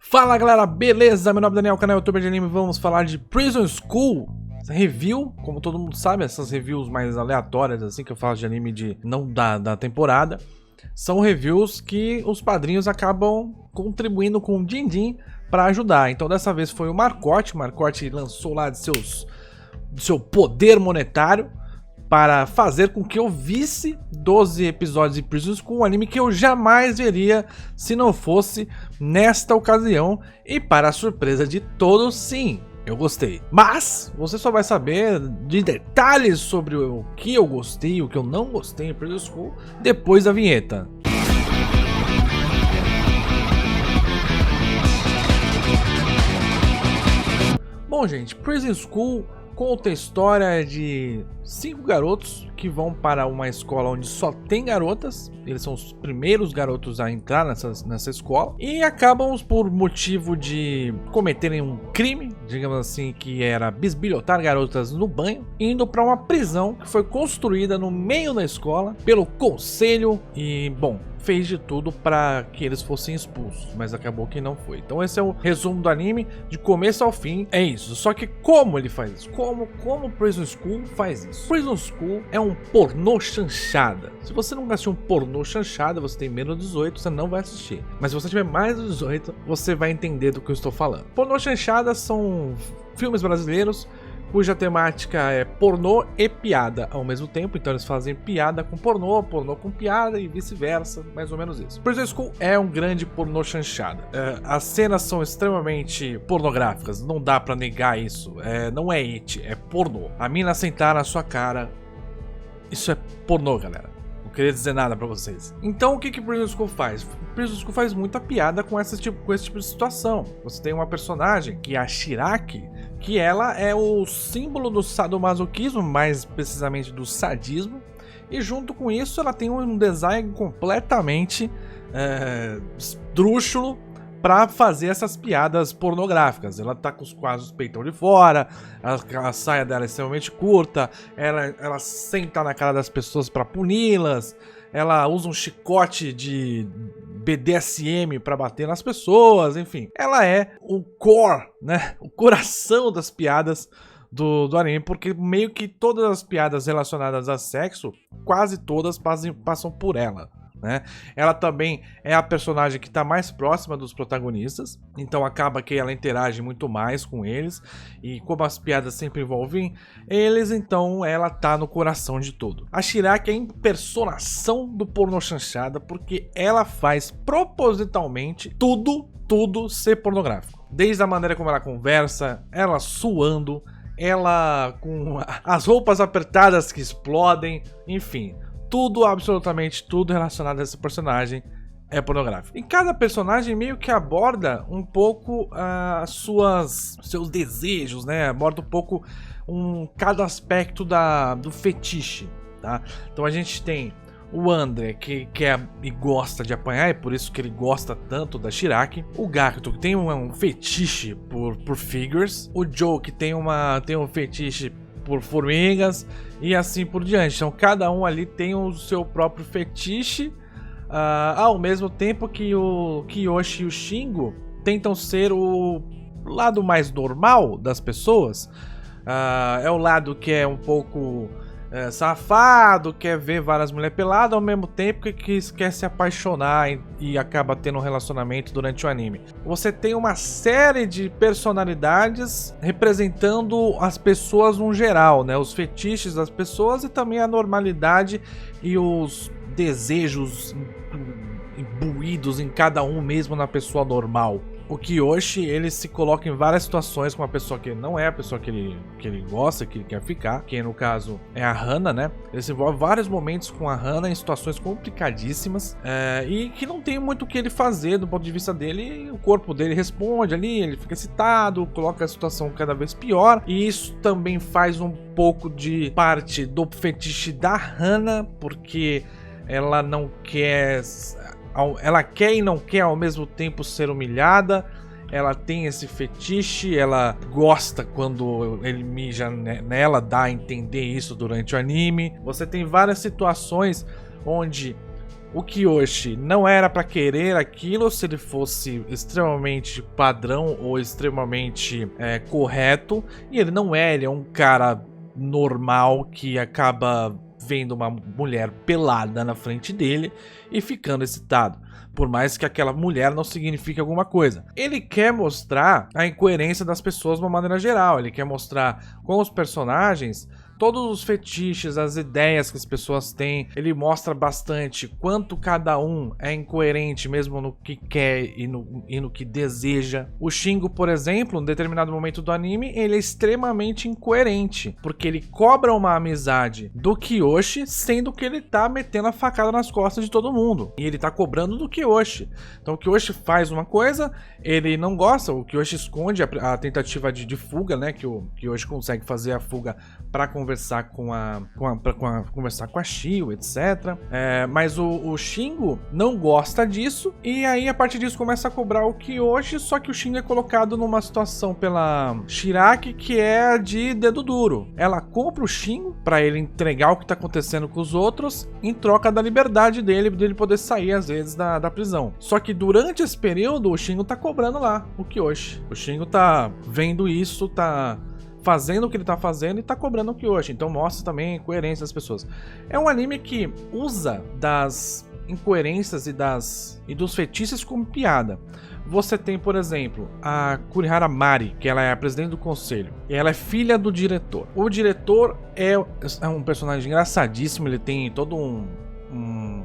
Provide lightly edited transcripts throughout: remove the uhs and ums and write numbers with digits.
Fala galera, beleza? Meu nome é Daniel, canal YouTube de anime. Vamos falar de Prison School. Essa review, como todo mundo sabe, essas reviews mais aleatórias assim que eu falo de anime de não da temporada, são reviews que os padrinhos acabam contribuindo com o din-din para ajudar. Então dessa vez foi o Marcote. O Marcote lançou lá de seu poder monetário para fazer com que eu visse 12 episódios de Prison School, um anime que eu jamais veria se não fosse nesta ocasião. E para a surpresa de todos, sim, eu gostei. Mas você só vai saber de detalhes sobre o que eu gostei e o que eu não gostei em Prison School depois da vinheta. Bom, gente, Prison School conta a história de 5 garotos que vão para uma escola onde só tem garotas. Eles são os primeiros garotos a entrar nessa escola e acabam por motivo de cometerem um crime, digamos assim, que era bisbilhotar garotas no banho, indo para uma prisão que foi construída no meio da escola pelo conselho e, bom, fez de tudo para que eles fossem expulsos, mas acabou que não foi. Então esse é o resumo do anime, de começo ao fim, é isso. Só que como ele faz isso? Como Prison School faz isso? Prison School é um pornô chanchada. Se você não assistir um pornô chanchada, você tem menos de 18, você não vai assistir. Mas se você tiver mais de 18, você vai entender do que eu estou falando. Pornô chanchada são filmes brasileiros cuja temática é pornô e piada ao mesmo tempo. Então eles fazem piada com pornô, pornô com piada e vice-versa, mais ou menos isso. Prison School é um grande pornô chanchada. As cenas são extremamente pornográficas, não dá pra negar isso. Não é it, é pornô. A mina sentar na sua cara, isso é pornô, galera. Não queria dizer nada pra vocês. Então o que Prison School faz? Prison School faz muita piada com esse tipo de situação. Você tem uma personagem, que é a Shiraki, que ela é o símbolo do sadomasoquismo, mais precisamente do sadismo. E junto com isso ela tem um design completamente esdrúxulo para fazer essas piadas pornográficas. Ela tá com quase os peitão de fora, a saia dela é extremamente curta, ela senta na cara das pessoas para puni-las, ela usa um chicote de BDSM para bater nas pessoas, enfim. Ela é o core, né? O coração das piadas do anime, porque meio que todas as piadas relacionadas a sexo, quase todas passam por ela, né? Ela também é a personagem que está mais próxima dos protagonistas, então acaba que ela interage muito mais com eles, e como as piadas sempre envolvem eles, então ela tá no coração de tudo. A Shiraki é a impersonação do pornô chanchada, porque ela faz propositalmente tudo ser pornográfico. Desde a maneira como ela conversa, ela suando, ela com as roupas apertadas que explodem, enfim, tudo, absolutamente tudo relacionado a esse personagem é pornográfico. E cada personagem meio que aborda um pouco seus desejos, né? Aborda um pouco cada aspecto do fetiche, tá? Então a gente tem o André, que quer e gosta de apanhar, é por isso que ele gosta tanto da Shiraki. O Gakuto, que tem um fetiche por figures. O Joe, que tem um fetiche por formigas e assim por diante. Então cada um ali tem o seu próprio fetiche, ao mesmo tempo que o Kiyoshi e o Shingo tentam ser o lado mais normal das pessoas. É o lado que é um pouco safado, quer ver várias mulheres peladas, ao mesmo tempo que quer se apaixonar e acaba tendo um relacionamento durante o anime. Você tem uma série de personalidades representando as pessoas no geral, né? Os fetiches das pessoas e também a normalidade e os desejos imbuídos em cada um, mesmo na pessoa normal. O Kiyoshi, ele se coloca em várias situações com uma pessoa que não é a pessoa que ele gosta, que ele quer ficar, que no caso é a Hana, né? Ele se envolve vários momentos com a Hana em situações complicadíssimas, e que não tem muito o que ele fazer do ponto de vista dele. E o corpo dele responde ali, ele fica excitado, coloca a situação cada vez pior, e isso também faz um pouco de parte do fetiche da Hana, porque ela não quer... Ela quer e não quer ao mesmo tempo ser humilhada. Ela tem esse fetiche, ela gosta quando ele mija nela, dá a entender isso durante o anime. Você tem várias situações onde o Kyoshi não era pra querer aquilo se ele fosse extremamente padrão ou extremamente correto, e ele não é, ele é um cara normal que acaba vendo uma mulher pelada na frente dele e ficando excitado, por mais que aquela mulher não signifique alguma coisa. Ele quer mostrar a incoerência das pessoas de uma maneira geral, ele quer mostrar com os personagens todos os fetiches, as ideias que as pessoas têm. Ele mostra bastante quanto cada um é incoerente mesmo no que quer e no que deseja. O Shingo, por exemplo, em determinado momento do anime, ele é extremamente incoerente, porque ele cobra uma amizade do Kyoshi, sendo que ele tá metendo a facada nas costas de todo mundo. E ele tá cobrando do Kyoshi. Então o Kyoshi faz uma coisa, ele não gosta, o Kyoshi esconde a tentativa de fuga, né? Que o Kyoshi consegue fazer a fuga para conversar conversar com a Shio, etc. Mas o Shingo não gosta disso, e aí a partir disso começa a cobrar o Kyoshi, só que o Shingo é colocado numa situação pela Shiraki que é de dedo duro. Ela compra o Shingo para ele entregar o que tá acontecendo com os outros, em troca da liberdade dele poder sair às vezes da prisão. Só que durante esse período o Shingo tá cobrando lá o Kyoshi. O Shingo tá vendo isso, tá fazendo o que ele tá fazendo e tá cobrando o Kyoshi. Então mostra também a incoerência das pessoas. É um anime que usa das incoerências e dos fetiches como piada. Você tem, por exemplo, a Kurihara Mari, que ela é a presidente do conselho. E ela é filha do diretor. O diretor é um personagem engraçadíssimo, ele tem todo um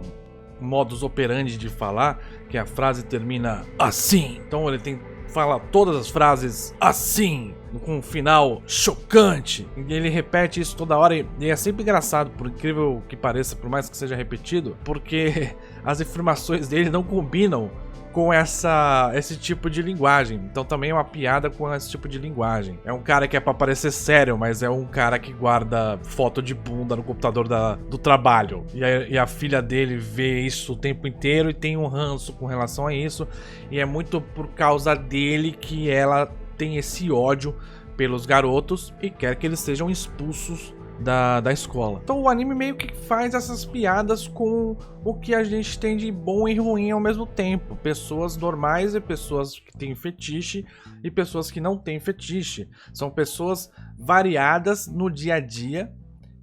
modus operandi de falar, que a frase termina assim. Então ele fala todas as frases assim, com um final chocante. E ele repete isso toda hora e é sempre engraçado, por incrível que pareça, por mais que seja repetido, porque as informações dele não combinam com esse tipo de linguagem. Então também é uma piada com esse tipo de linguagem. É um cara que é pra parecer sério, mas é um cara que guarda foto de bunda no computador do trabalho. E a filha dele vê isso o tempo inteiro e tem um ranço com relação a isso. E é muito por causa dele que ela tem esse ódio pelos garotos e quer que eles sejam expulsos da escola. Então o anime meio que faz essas piadas com o que a gente tem de bom e ruim ao mesmo tempo. Pessoas normais e pessoas que têm fetiche e pessoas que não têm fetiche. São pessoas variadas no dia a dia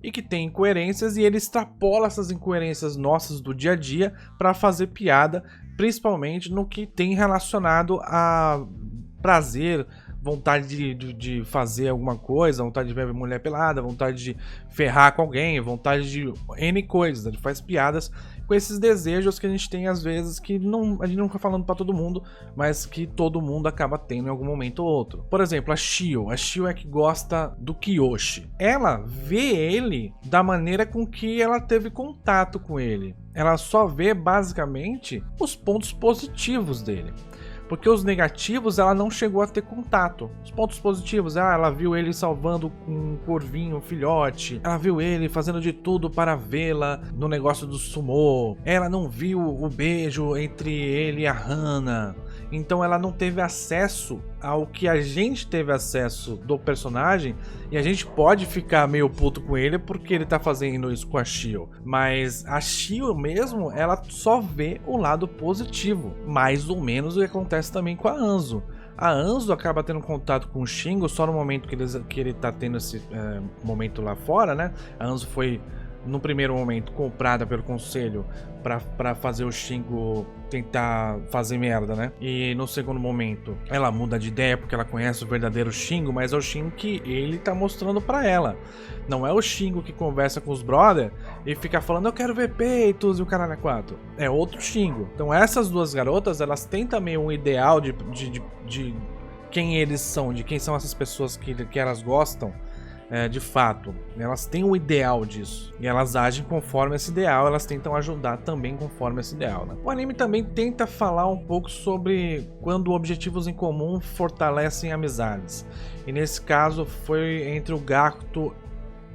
e que têm incoerências, e ele extrapola essas incoerências nossas do dia a dia para fazer piada, principalmente no que tem relacionado a prazer, vontade de fazer alguma coisa, vontade de ver mulher pelada, vontade de ferrar com alguém, vontade de N coisas. Ele faz piadas com esses desejos que a gente tem às vezes, que a gente não tá falando pra todo mundo, mas que todo mundo acaba tendo em algum momento ou outro. Por exemplo, a Shio é que gosta do Kyoshi. Ela vê ele da maneira com que ela teve contato com ele. Ela só vê basicamente os pontos positivos dele. Porque os negativos ela não chegou a ter contato. Os pontos positivos, ela viu ele salvando um corvinho, um filhote. Ela viu ele fazendo de tudo para vê-la no negócio do sumô. Ela não viu o beijo entre ele e a Hana. Então ela não teve acesso ao que a gente teve acesso do personagem, e a gente pode ficar meio puto com ele porque ele tá fazendo isso com a Shio. Mas a Shio mesmo, ela só vê o lado positivo, mais ou menos o que acontece também com a Anzo. A Anzo acaba tendo contato com o Shingo só no momento que ele tá tendo esse momento lá fora, né? A Anzo foi, no primeiro momento, comprada pelo conselho pra fazer o Shingo tentar fazer merda, né? E no segundo momento, ela muda de ideia porque ela conhece o verdadeiro Shingo, mas é o Shingo que ele tá mostrando pra ela. Não é o Shingo que conversa com os brother e fica falando, eu quero ver peitos e o caralho é 4. É outro Shingo. Então essas duas garotas, elas têm também um ideal de quem eles são, de quem são essas pessoas que elas gostam. De fato, elas têm um ideal disso e elas agem conforme esse ideal, elas tentam ajudar também conforme esse ideal, né? O anime também tenta falar um pouco sobre quando objetivos em comum fortalecem amizades, e nesse caso foi entre o Gakuto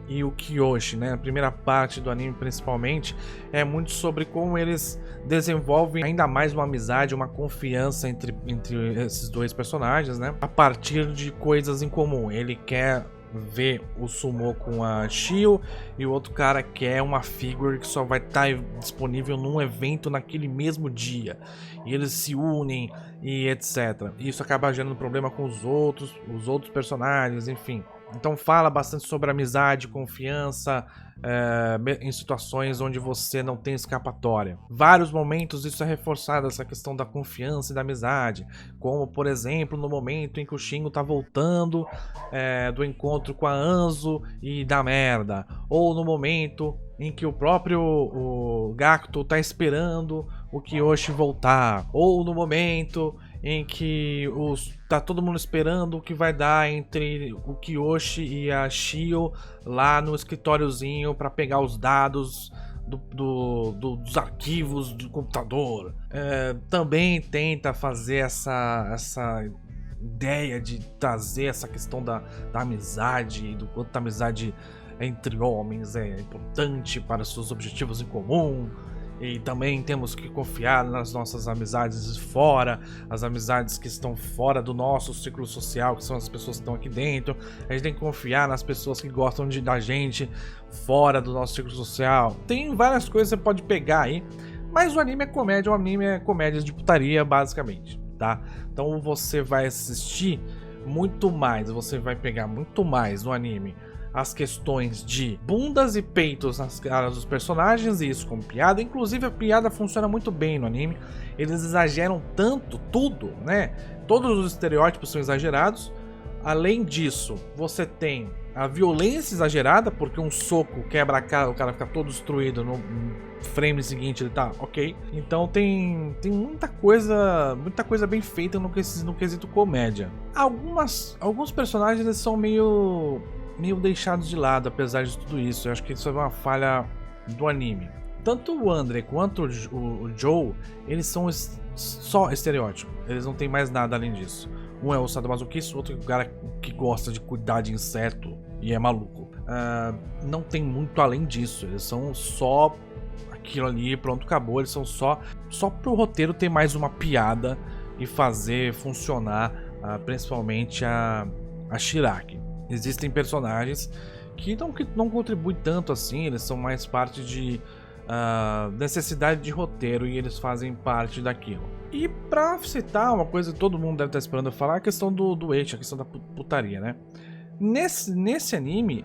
e o Kyoshi, né? A primeira parte do anime, principalmente, é muito sobre como eles desenvolvem ainda mais uma amizade, uma confiança entre esses dois personagens, né? A partir de coisas em comum. Ele quer ver o Sumo com a Shio, e o outro cara quer uma figure que só vai estar disponível num evento naquele mesmo dia. E eles se unem e etc. E isso acaba gerando problema com os outros personagens, enfim. Então fala bastante sobre amizade, confiança, em situações onde você não tem escapatória. Vários momentos isso é reforçado, essa questão da confiança e da amizade, como por exemplo no momento em que o Shingo tá voltando do encontro com a Anzo e dá merda, ou no momento em que o próprio Gakuto tá esperando o Kyoshi voltar, ou no momento em que tá todo mundo esperando o que vai dar entre o Kyoshi e a Shio lá no escritóriozinho para pegar os dados dos arquivos do computador. Também tenta fazer essa ideia de trazer essa questão da amizade, do quanto a amizade entre homens é importante para seus objetivos em comum. E também temos que confiar nas nossas amizades fora, as amizades que estão fora do nosso ciclo social, que são as pessoas que estão aqui dentro. A gente tem que confiar nas pessoas que gostam da gente fora do nosso ciclo social. Tem várias coisas que você pode pegar aí, mas o anime é comédia de putaria, basicamente, tá? Então você vai assistir muito mais, você vai pegar muito mais no anime as questões de bundas e peitos nas caras dos personagens, e isso com piada. Inclusive a piada funciona muito bem no anime, eles exageram tanto tudo, né? Todos os estereótipos são exagerados. Além disso, você tem a violência exagerada, porque um soco quebra a cara, o cara fica todo destruído, no frame seguinte ele tá ok. Então tem muita coisa bem feita no quesito comédia. Alguns personagens eles são meio deixados de lado, apesar de tudo isso. Eu acho que isso é uma falha do anime. Tanto o Andre quanto o Joe, eles são só estereótipo. Eles não tem mais nada além disso. Um é o sadomasoquista, o outro é o cara que gosta de cuidar de inseto e é maluco. Não tem muito além disso. Eles são só aquilo ali, pronto, acabou. Eles são só pro roteiro ter mais uma piada e fazer funcionar, principalmente a Shiraki. Existem personagens que não contribuem tanto assim, eles são mais parte de necessidade de roteiro e eles fazem parte daquilo. E pra citar uma coisa que todo mundo deve estar esperando eu falar, a questão do ecchi, a questão da putaria, né? Nesse anime,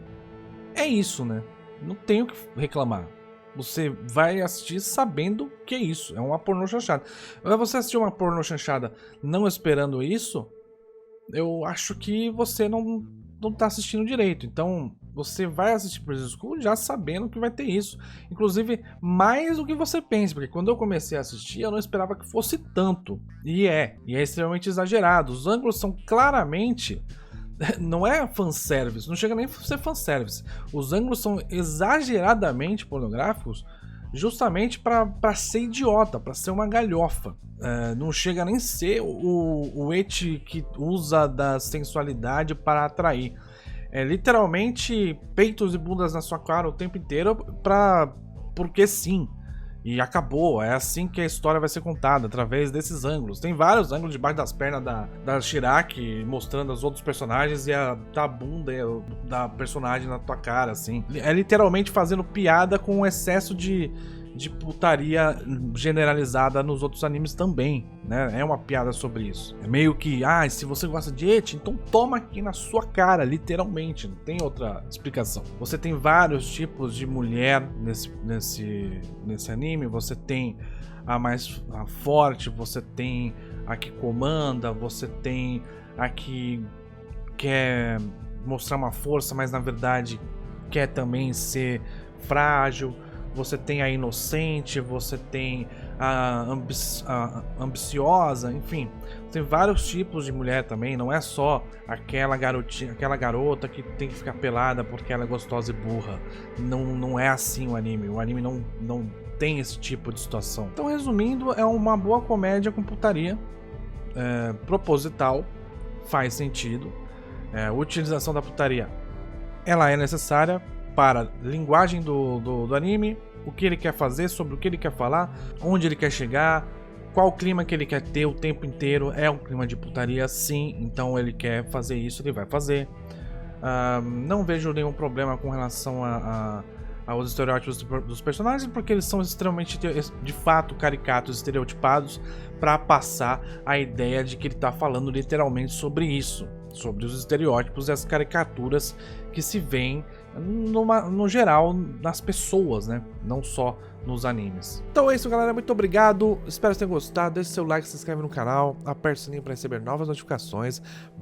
é isso, né? Não tem o que reclamar. Você vai assistir sabendo que é isso, é uma pornô chanchada. Agora você assistir uma pornô chanchada não esperando isso, eu acho que você não tá assistindo direito. Então você vai assistir Prison School já sabendo que vai ter isso, inclusive mais do que você pensa, porque quando eu comecei a assistir eu não esperava que fosse tanto, e é extremamente exagerado. Os ângulos são claramente, não é fanservice, não chega nem a ser fanservice, os ângulos são exageradamente pornográficos, justamente para ser idiota, para ser uma galhofa. Não chega nem a ser o ecchi que usa da sensualidade para atrair. É literalmente peitos e bundas na sua cara o tempo inteiro porque sim. E acabou, é assim que a história vai ser contada, através desses ângulos. Tem vários ângulos debaixo das pernas da Shiraki, mostrando os outros personagens e da bunda da personagem na tua cara, assim. É literalmente fazendo piada com o excesso de putaria generalizada nos outros animes também, né? É uma piada sobre isso. É meio que, se você gosta de ecchi, então toma aqui na sua cara, literalmente, não tem outra explicação. Você tem vários tipos de mulher nesse anime, você tem a forte, você tem a que comanda, você tem a que quer mostrar uma força, mas na verdade quer também ser frágil. Você tem a inocente, você tem a ambiciosa, enfim. Tem vários tipos de mulher também, não é só aquela garota que tem que ficar pelada porque ela é gostosa e burra. Não é assim o anime não tem esse tipo de situação. Então, resumindo, é uma boa comédia com putaria, proposital, faz sentido. A utilização da putaria, ela é necessária para a linguagem do anime, o que ele quer fazer, sobre o que ele quer falar, onde ele quer chegar, qual o clima que ele quer ter o tempo inteiro. É um clima de putaria, sim, então ele quer fazer isso, ele vai fazer. Não vejo nenhum problema com relação aos estereótipos dos personagens, porque eles são extremamente, de fato, caricatos, estereotipados, para passar a ideia de que ele tá falando literalmente sobre isso, sobre os estereótipos e as caricaturas que se veem no geral nas pessoas, né? Não só nos animes. Então é isso, galera. Muito obrigado. Espero que vocês tenham gostado. Deixe seu like, se inscreve no canal, aperte o sininho para receber novas notificações.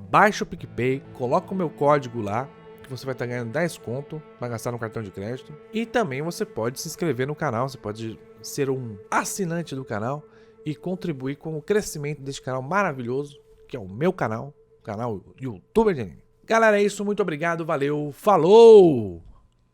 Baixe o PicPay, coloca o meu código lá, que você vai estar ganhando 10 conto para gastar no cartão de crédito. E também você pode se inscrever no canal, você pode ser um assinante do canal e contribuir com o crescimento deste canal maravilhoso, que é o meu canal, o canal YouTuber de Anime. Galera, é isso. Muito obrigado. Valeu. Falou!